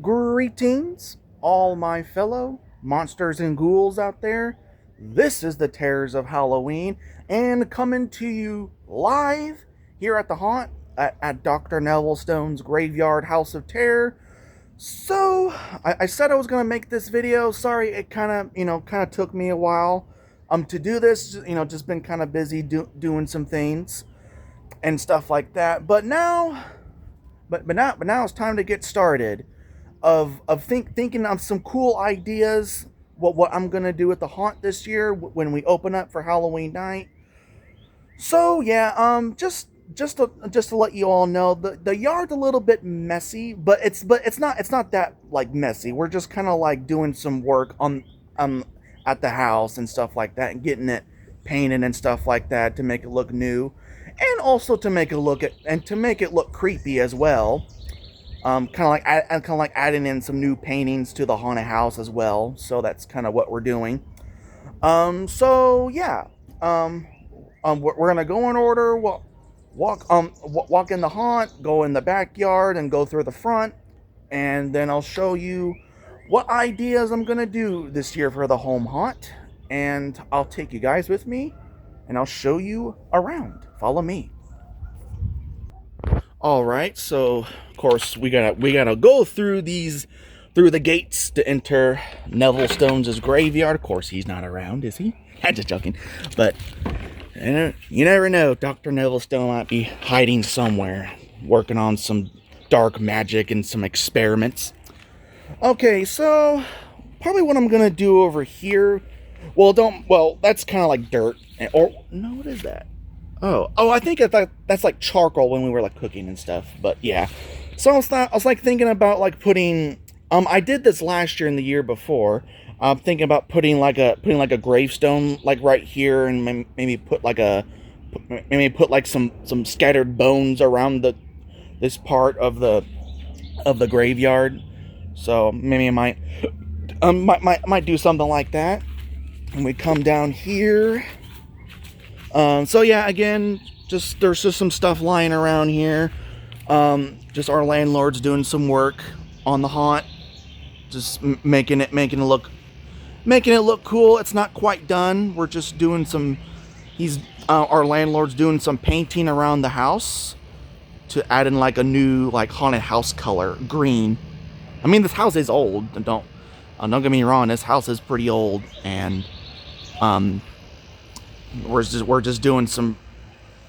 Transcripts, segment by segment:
Greetings, all my fellow monsters and ghouls out there. This is the Terrors of Halloween, and coming to you live here at the haunt at Dr. Nevillstones' Graveyard House of Terror. So, I said I was gonna make this video. Sorry, it kind of took me a while to do this. Just been kind of busy doing some things and stuff like that. But now it's time to get started. Thinking of some cool ideas. What I'm gonna do with the haunt this year when we open up for Halloween night. So yeah, just to let you all know, the yard's a little bit messy, but it's not that like messy. We're just kind of like doing some work on at the house and stuff like that, and getting it painted and stuff like that to make it look new, and also to make it look creepy as well. Kind of like adding in some new paintings to the haunted house as well. So that's kind of what we're doing. So yeah. We're gonna go in order. Walk in the haunt, go in the backyard, and go through the front, and then I'll show you what ideas I'm gonna do this year for the home haunt, and I'll take you guys with me, and I'll show you around. Follow me. All right, so of course we gotta go through the gates to enter Nevillstones' graveyard. Of course, he's not around, is he? I'm just joking, but you never know. Dr. Nevillstone might be hiding somewhere, working on some dark magic and some experiments. Okay, so probably what I'm gonna do over here. Well, that's kind of like dirt. Or no, what is that? Oh, I think that's like charcoal when we were like cooking and stuff. But yeah, so I was like thinking about like putting. I did this last year and the year before. I'm thinking about putting like a gravestone like right here, and maybe put some scattered bones around this part of the graveyard. So maybe I might do something like that. And we come down here. So yeah, again, there's just some stuff lying around here. Just our landlord's doing some work on the haunt, just making it look cool. It's not quite done. We're just doing our landlord's doing some painting around the house to add in like a new like haunted house color, green. I mean, this house is old. Don't get me wrong. This house is pretty old, and we're just doing some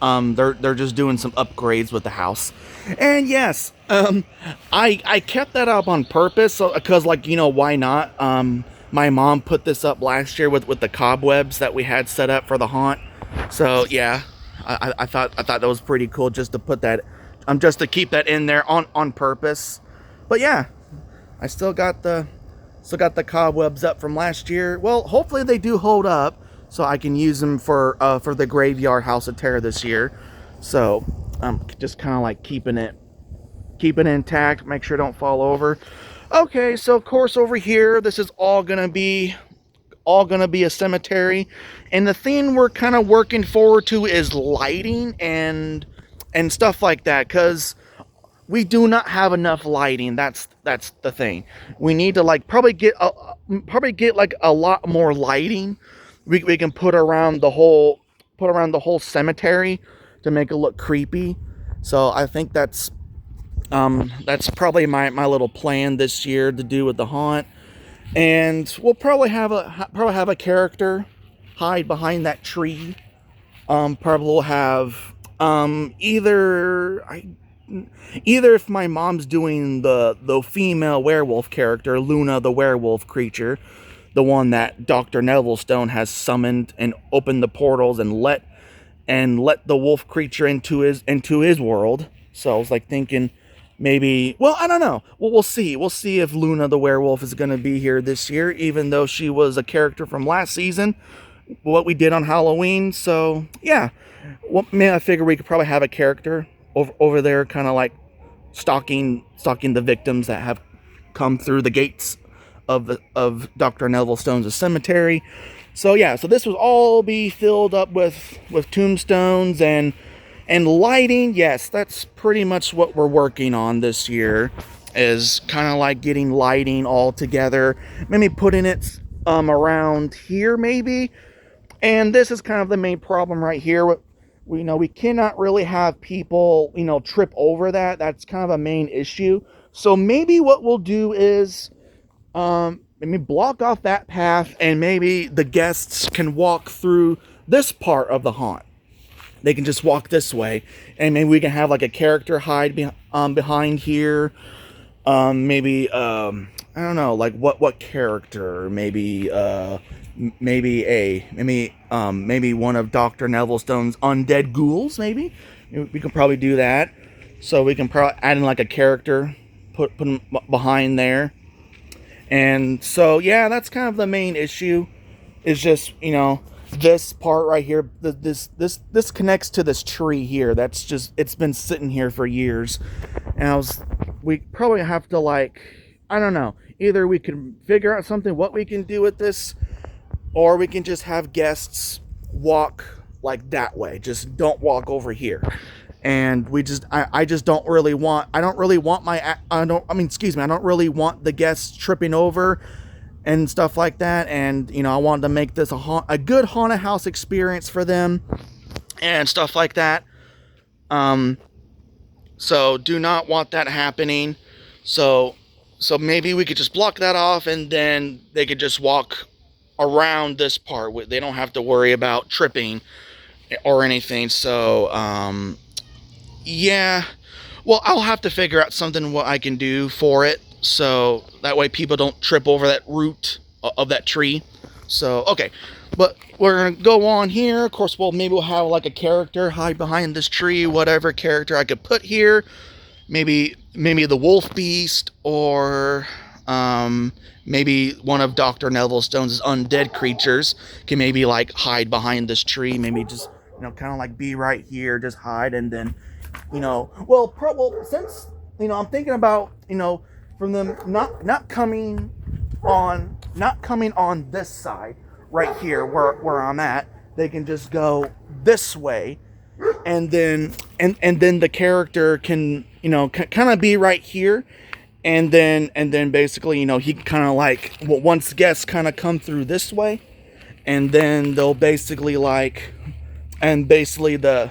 they're just doing some upgrades with the house. And yes, I kept that up on purpose, because like, why not? My mom put this up last year with the cobwebs that we had set up for the haunt. So yeah, I thought that was pretty cool just to put that just to keep that in there on purpose. But yeah, I still got the cobwebs up from last year. Well, hopefully they do hold up, so I can use them for the Graveyard House of Terror this year. So I'm just kind of like keeping it intact, make sure it don't fall over. Okay, so of course over here, this is all gonna be a cemetery, and the thing we're kind of working forward to is lighting and stuff like that, because we do not have enough lighting. That's the thing. We need to like probably get like a lot more lighting. We can put around the whole cemetery to make it look creepy. So I think that's probably my little plan this year to do with the haunt. And we'll probably have a character hide behind that tree. Probably we'll have either if my mom's doing the female werewolf character, Luna the werewolf creature, the one that Dr. Nevillstone has summoned and opened the portals and let the wolf creature into his world. So I was like thinking maybe, well, I don't know. Well, we'll see. We'll see if Luna the werewolf is going to be here this year, even though she was a character from last season, what we did on Halloween. So yeah, well, man, I figure we could probably have a character over there, kind of like stalking the victims that have come through the gates of Dr. Nevillstones' cemetery. So yeah, so this will all be filled up with tombstones and lighting. Yes, that's pretty much what we're working on this year. is kind of like getting lighting all together, maybe putting it around here maybe. And this is kind of the main problem right here. We cannot really have people trip over that. That's kind of a main issue. So maybe what we'll do is maybe block off that path, and maybe the guests can walk through this part of the haunt. They can just walk this way, and maybe we can have like a character hide behind here. Maybe I don't know, like what character? Maybe maybe one of Dr. Nevillstone's undead ghouls. Maybe we can probably do that. So we can probably add in like a character, put them behind there. And so yeah, that's kind of the main issue. Is just this part right here. This connects to this tree here. That's just, it's been sitting here for years, and we probably have to, like, I don't know. Either we can figure out something what we can do with this, or we can just have guests walk like that way. Just don't walk over here. And I just don't really want, I don't really want the guests tripping over and stuff like that. And I wanted to make this a good haunted house experience for them and stuff like that. So do not want that happening. So maybe we could just block that off, and then they could just walk around this part. They don't have to worry about tripping or anything. So yeah, well, I'll have to figure out something what I can do for it, so that way people don't trip over that root of that tree. So okay, but we're gonna go on here. Of course, maybe we'll have like a character hide behind this tree, whatever character I could put here. Maybe the wolf beast, or maybe one of Dr. Nevillstone's undead creatures can maybe like hide behind this tree. Maybe just kind of like be right here, just hide, and then since I'm thinking about from them not coming on this side right here where I'm at, they can just go this way, and then the character can kind of be right here, and then basically he can kind of like, once guests kind of come through this way, and then they'll basically like, and basically the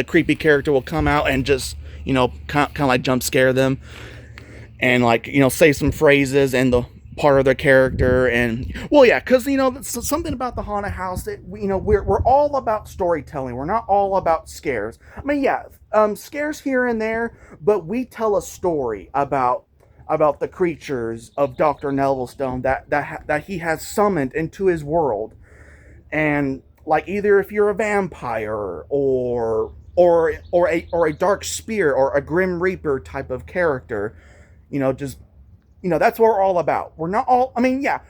creepy character will come out and just kind of like jump scare them, and like say some phrases and the part of their character. And well, yeah, because something about the haunted house that we're all about storytelling. We're not all about scares. I mean, yeah, scares here and there, but we tell a story about the creatures of Dr. Nevillstone that he has summoned into his world. And like, either if you're a vampire or a dark spirit or a grim reaper type of character, that's what we're all about. We're not all, I mean, yeah,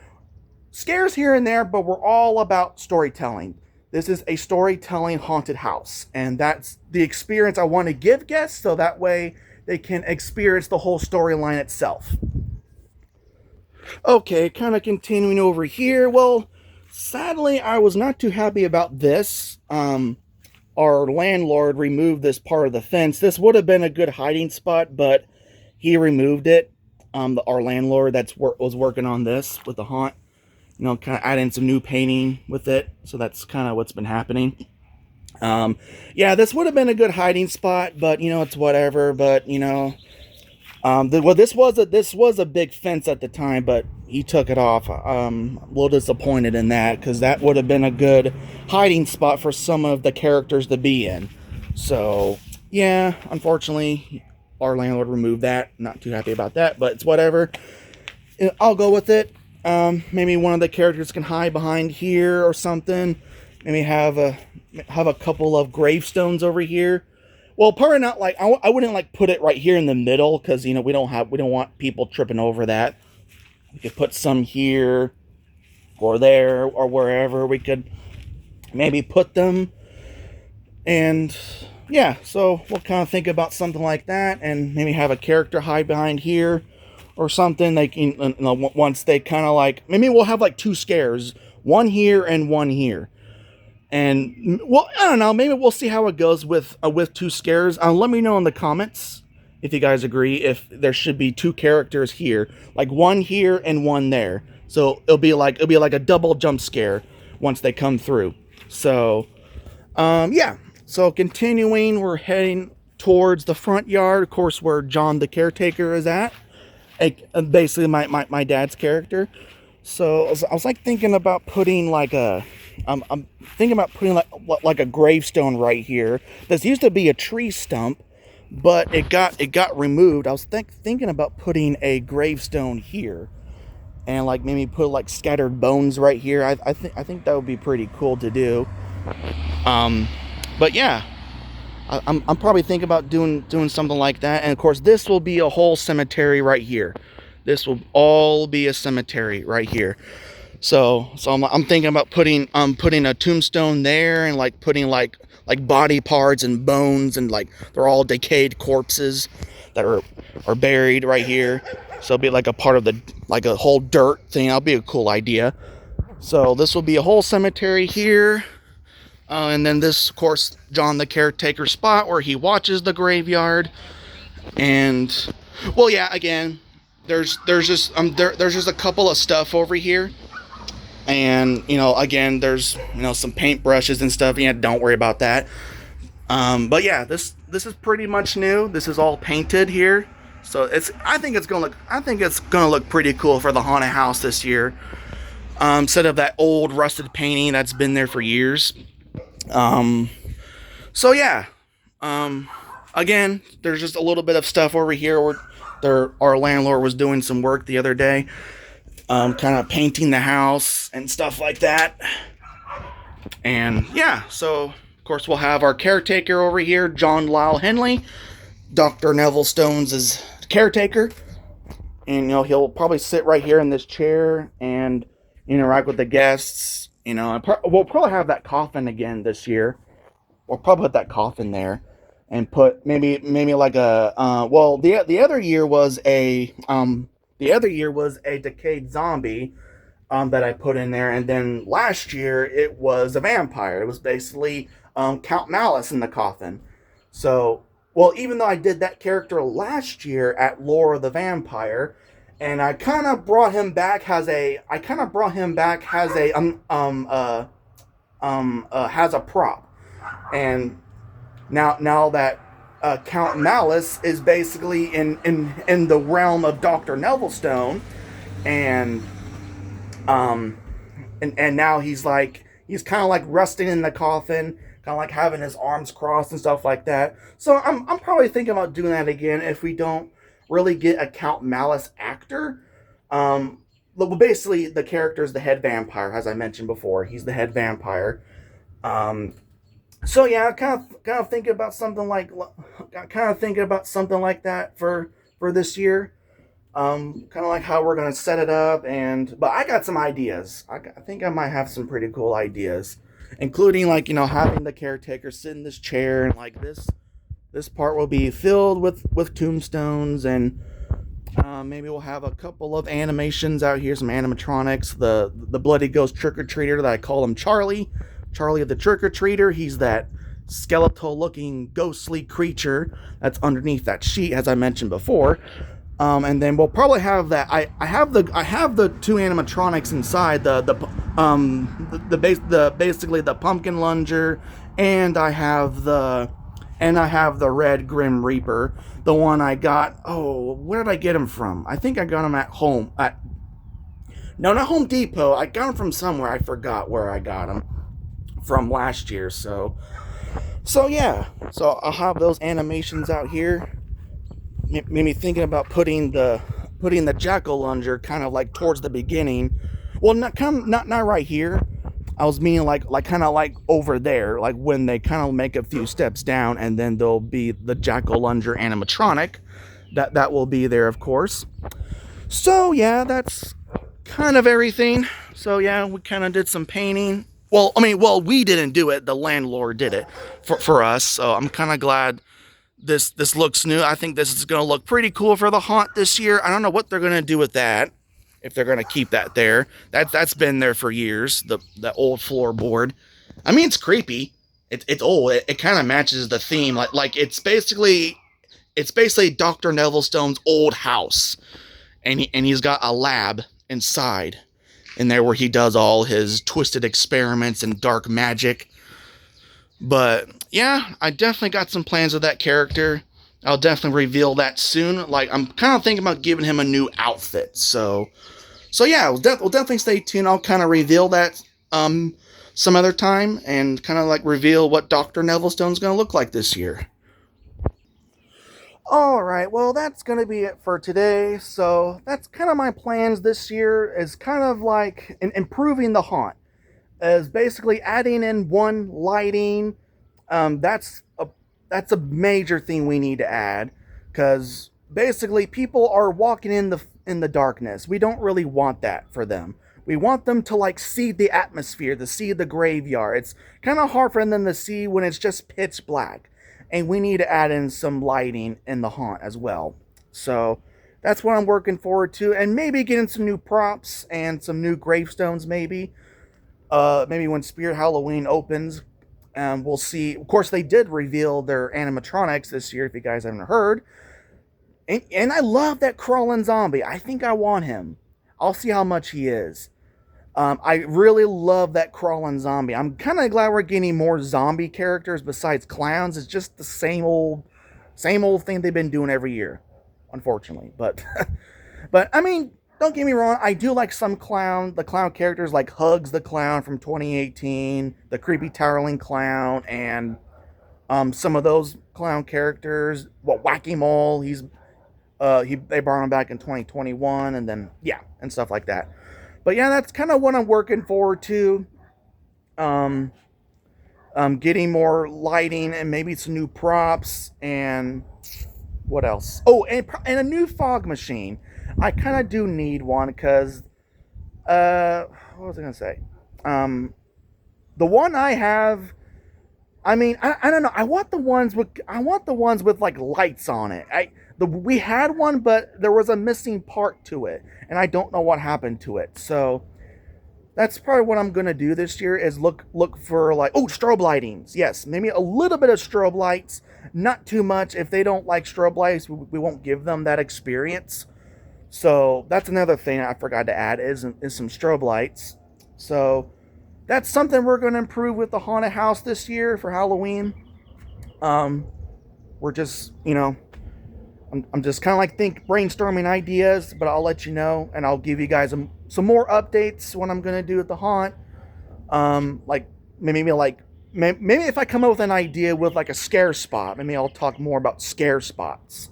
scares here and there, but we're all about storytelling. This is a storytelling haunted house, and that's the experience I want to give guests, so that way they can experience the whole storyline itself. Okay, kind of continuing over here. Well, sadly, I was not too happy about this. Our landlord removed this part of the fence. This would have been a good hiding spot, but he removed it. Our landlord was working on this with the haunt, kind of adding some new painting with it. So that's kind of what's been happening. Yeah, this would have been a good hiding spot, but it's whatever. But this was a big fence at the time, but he took it off. I'm a little disappointed in that, because that would have been a good hiding spot for some of the characters to be in. So yeah, unfortunately, our landlord removed that. Not too happy about that, but it's whatever. I'll go with it. Maybe one of the characters can hide behind here or something. Maybe have a couple of gravestones over here. Well, probably not like, I wouldn't like put it right here in the middle, because we don't want people tripping over that. We could put some here or there or wherever we could maybe put them. And yeah, so we'll kind of think about something like that, and maybe have a character hide behind here or something. They can, once they kind of like, maybe we'll have like two scares, one here and one here. And well, I don't know, maybe we'll see how it goes with two scares. Let me know in the comments if you guys agree, if there should be two characters here, like one here and one there. So it'll be like a double jump scare once they come through. So yeah. So continuing, we're heading towards the front yard, of course, where John the caretaker is at. Basically my dad's character. So I was like thinking about putting like I'm thinking about putting like a gravestone right here. This used to be a tree stump, but it got removed. I was thinking about putting a gravestone here, and like maybe put like scattered bones right here. I think that would be pretty cool to do. But yeah, I'm probably thinking about doing something like that. And of course, this will be a whole cemetery right here. This will all be a cemetery right here. So I'm thinking about putting a tombstone there, and like putting like body parts and bones, and like they're all decayed corpses that are buried right here. So it'll be like a part of like a whole dirt thing. That'll be a cool idea. So this will be a whole cemetery here. And then this, of course, John the caretaker spot where he watches the graveyard. And well, yeah, again, there's just a couple of stuff over here. And again, there's some paint brushes and stuff. Yeah, don't worry about that. But yeah, this is pretty much new. This is all painted here. So I think it's gonna look pretty cool for the haunted house this year. Instead of that old rusted painting that's been there for years. So yeah, again, there's just a little bit of stuff over here where our landlord was doing some work the other day, kind of painting the house and stuff like that. And yeah, so of course we'll have our caretaker over here, John Lyle Henley, Dr. Nevillstones is caretaker, and he'll probably sit right here in this chair and interact with the guests. We'll probably have that coffin again this year. We'll probably put that coffin there, and put maybe like a well, the other year was a decayed zombie that I put in there, and then last year it was a vampire. It was basically Count Malice in the coffin. So, well, even though I did that character last year at Lore of the Vampire, and I kind of brought him back as a prop, and now that Count Malice is basically in the realm of Dr. Nevillstone, and now he's kind of like resting in the coffin, kind of like having his arms crossed and stuff like that. So I'm probably thinking about doing that again if we don't really get a Count Malice actor. Well, basically the character is the head vampire, as I mentioned before. He's the head vampire. So yeah, kind of thinking about something like that for this year. Kind of like how we're gonna set it up, but I got some ideas. I think I might have some pretty cool ideas, including like having the caretaker sit in this chair, and like this part will be filled with tombstones, and maybe we'll have a couple of animations out here, some animatronics. The bloody ghost trick-or-treater that I call him Charlie the trick-or-treater. He's that skeletal looking ghostly creature that's underneath that sheet, as I mentioned before. And then we'll probably have that. I have the two animatronics inside, basically the pumpkin lunger, and I have the red Grim Reaper, the one I got. Oh, where did I get him from? I think I got him not Home Depot. I got him from somewhere. I forgot where I got him from last year. So yeah. So I'll have those animations out here. Maybe thinking about putting the jack-o'-lantern kind of like towards the beginning. Well, not right here. I was meaning like kind of like over there, like when they kind of make a few steps down, and then there'll be the jack-o'-lantern animatronic that will be there, of course. So yeah, that's kind of everything. So yeah, we kind of did some painting. Well, we didn't do it. The landlord did it for us. So I'm kind of glad this looks new. I think this is going to look pretty cool for the haunt this year. I don't know what they're going to do with that. If they're going to keep that there. That's been there for years, the old floorboard. It's creepy. It's old. It kind of matches the theme. Like it's basically, It's basically Dr. Nevillestone's old house, and he's got a lab inside in there where he does all his twisted experiments and dark magic. But yeah, I definitely got some plans with that character. I'll definitely reveal that soon. Like, I'm kind of thinking about giving him a new outfit. So yeah, we'll definitely stay tuned. I'll kind of reveal that some other time and kind of like reveal what Dr. Nevillestone's going to look like this year. All right, well, that's going to be it for today. So that's kind of my plans this year, is kind of like improving the haunt, is basically adding in one lighting. That's a major thing we need to add, because basically people are walking in the darkness. We don't really want that for them. We want them to like see the atmosphere, to see the graveyard. It's kind of hard for them to see when it's just pitch black. And we need to add in some lighting in the haunt as well. So that's what I'm working forward to, and maybe getting some new props and some new gravestones. Maybe when Spirit Halloween opens, we'll see. Of course, they did reveal their animatronics this year. If you guys haven't heard, and I love that crawling zombie. I think I want him. I'll see how much he is. I really love that crawling zombie. I'm kind of glad we're getting more zombie characters besides clowns. It's just the same old thing they've been doing every year, unfortunately. But, but I mean, don't get me wrong. I do like the clown characters like Hugs the Clown from 2018, the creepy toweling clown, and some of those clown characters. Wacky Mole. They brought him back in 2021, and then yeah, and stuff like that. But yeah, that's kind of what I'm working forward to. Um, Getting more lighting and maybe some new props, and what else? Oh, and a new fog machine. I kind of do need one because what was I gonna say? Um, the one I have. I mean, I don't know. I want the ones with like lights on it. We had one, but there was a missing part to it, and I don't know what happened to it. So that's probably what I'm gonna do this year, is look for like, oh, strobe lightings. Yes, maybe a little bit of strobe lights, not too much. If they don't like strobe lights, we won't give them that experience. So that's another thing I forgot to add, is some strobe lights. So that's something we're going to improve with the haunted house this year for Halloween. We're just, I'm just kind of like brainstorming ideas, but I'll let you know, and I'll give you guys some more updates what I'm going to do with the haunt. Like maybe if I come up with an idea with like a scare spot, maybe I'll talk more about scare spots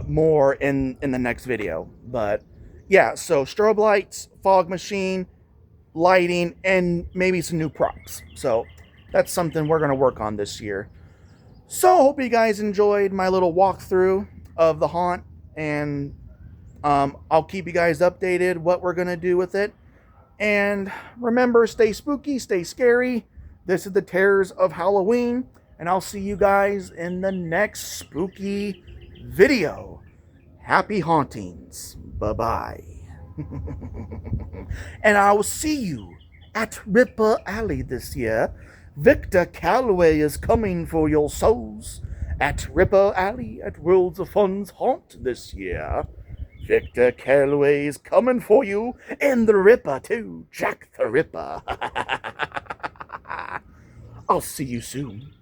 more in the next video. But yeah, so strobe lights, fog machine, lighting, and maybe some new props. So that's something we're going to work on this year. So hope you guys enjoyed my little walkthrough of the haunt, and I'll keep you guys updated what we're going to do with it. And remember, stay spooky, stay scary. This is the terrors of Halloween, and I'll see you guys in the next spooky video. Happy hauntings. Bye-bye. And I will see you at Ripper Alley this year. Victor Calloway is coming for your souls at Ripper Alley at Worlds of Fun's Haunt this year. Victor Calloway is coming for you, and the Ripper too, Jack the Ripper. I'll see you soon.